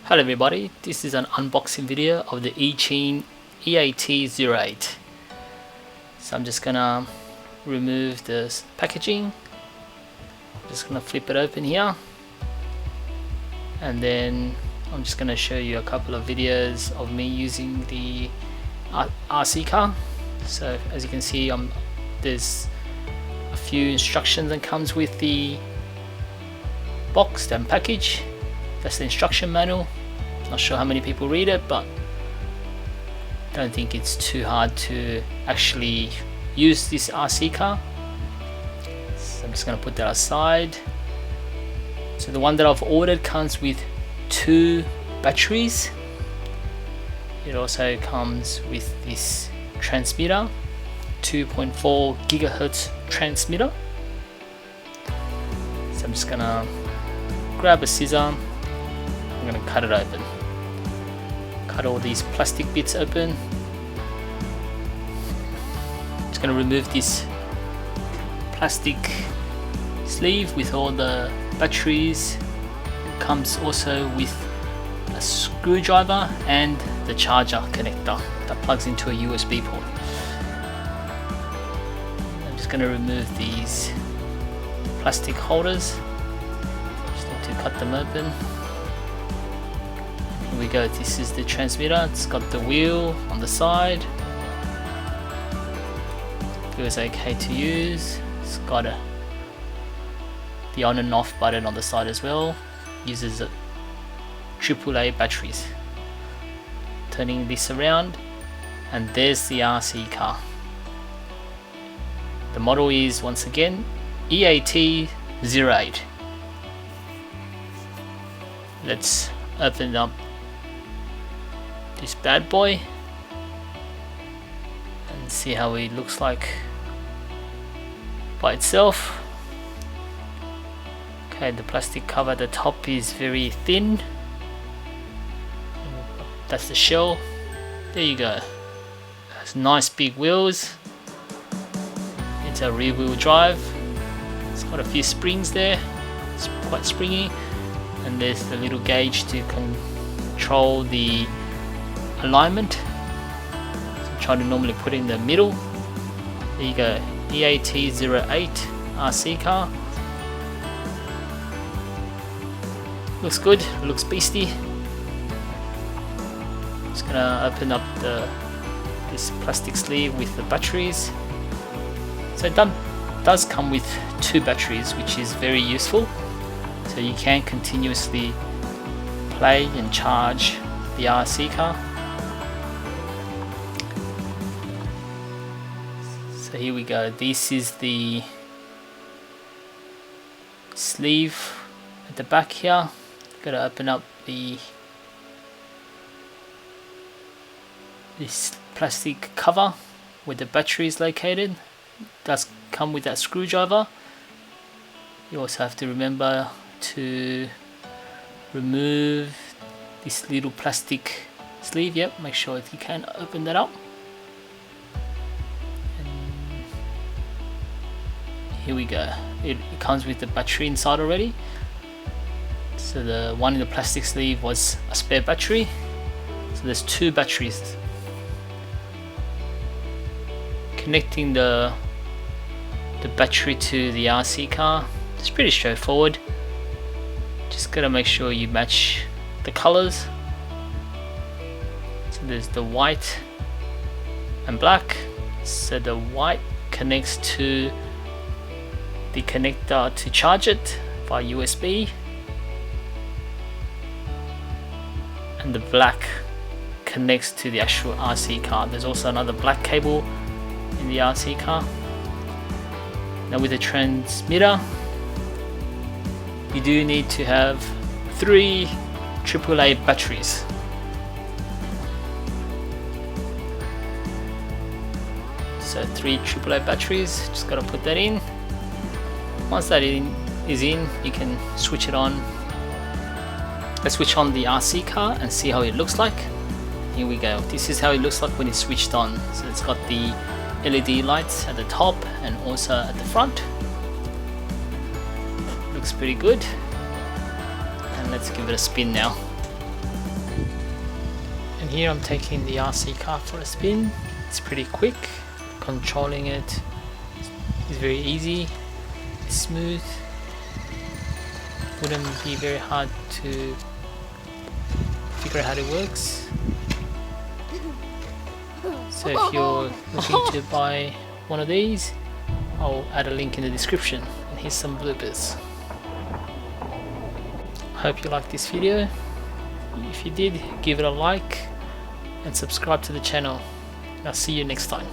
Hello everybody, this is an unboxing video of the Eachine Eat08. So I'm just gonna remove the packaging. I'm just gonna flip it open here, and then I'm just gonna show you a couple of videos of me using the RC car. So as you can see, there's a few instructions that comes with the box and package. That's the instruction manual. Not sure how many people read it, but don't think it's too hard to actually use this RC car. So I'm just going to put that aside. So the one that I've ordered comes with 2 batteries. It also comes with this transmitter, 2.4 gigahertz transmitter. So I'm just going to grab a scissor. I'm going to cut it open. Cut all these plastic bits open. Just going to remove this plastic sleeve with all the batteries. It comes also with a screwdriver and the charger connector that plugs into a USB port. I'm just going to remove these plastic holders. Just need to cut them open. Here we go, this is the transmitter. It's got the wheel on the side. Feels okay to use. It's got the on and off button on the side as well. Uses AAA batteries. Turning this around, and there's the RC car. The model is once again EAT08. Let's open up this bad boy and see how it looks like by itself. Okay, the plastic cover at the top is very thin. That's the shell. There you go. It has nice big wheels. It's a rear wheel drive. It's got a few springs there. It's quite springy. And there's the little gauge to control the alignment. So I'm trying to normally put it in the middle. There you go, EAT08 RC car. Looks good, looks beastie. Just gonna open up this plastic sleeve with the batteries. So it does come with 2 batteries, which is very useful. So you can continuously play and charge the RC car. So here we go, this is the sleeve at the back here. Gotta open up this plastic cover where the battery is located. It does come with that screwdriver. You also have to remember to remove this little plastic sleeve. Yep, make sure you can open that up. Here we go. It comes with the battery inside already. So the one in the plastic sleeve was a spare battery. So there's 2 batteries. Connecting the battery to the RC car, it's pretty straightforward. Just gotta make sure you match the colors. So there's the white and black. So the white connects to the connector to charge it via USB, and the black connects to the actual RC car. There's also another black cable in the RC car. Now with the transmitter, you do need to have 3 AAA batteries. So 3 AAA batteries, just gotta put that in. Once that is in, you can switch it on. Let's switch on the RC car and see how it looks like. Here we go. This is how it looks like when it's switched on. So it's got the LED lights at the top and also at the front. Looks pretty good. And let's give it a spin now. And here I'm taking the RC car for a spin. It's pretty quick. Controlling it is very easy. It's smooth. Wouldn't be very hard to figure out how it works. So if you're looking to buy one of these, I'll add a link in the description, and here's some bloopers. Hope you liked this video. If you did, give it a like and subscribe to the channel. I'll see you next time.